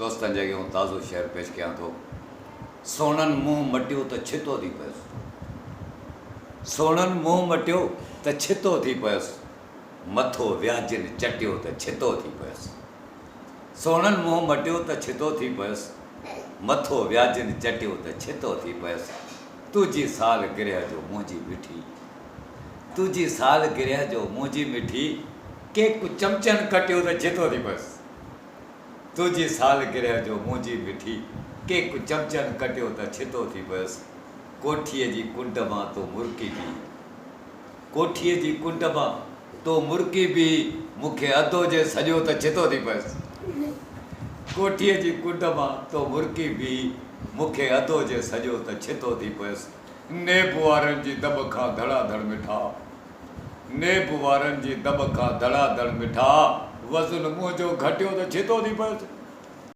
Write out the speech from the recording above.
दोस्तनि जॻहि हूं ताज़ो शहर पेश कयां थो। सोणनि मुंहुं मटियो त छितो थी पियुसि, सोणनि मुंहुं मटियो त छितो थी पियुसि, मथो व्याजिनि चटियो त छितो थी पियुसि। सोणनि मुंहुं मटियो त छितो थी पियुसि, मथो व्याजिनि चटियो त छितो थी पियुसि। तुंहिंजी साल गिरह जो मुंहिंजी मिठी, तुंहिंजी साल गिरह जो मुंहिंजी मिठी, केक चमचनि कटियो त छितो थी पियुसि। तुंहिंजी साल गिरह जो मुंहिंजी मिठी, केक चमचनि कटियो त छितो थी पियुसि। कोठीअ जी कुंड मां तो मुर्की बि, कोठीअ जी कुंड मां तो मुर्की बि, मूंखे अधो जे सॼो त छितो थी पियुसि। कोठीअ जी कुंड मां तो मुर्की बि, मूंखे अधो जे सॼो त छितो थी पियुसि। नेब वारनि जी दॿ खां धड़ाधड़ मिठा, नेब वारनि जी दॿ खां धड़ाधड़ मिठा, वज़न मुंहिंजो घटियो त छितो थी पियुसि।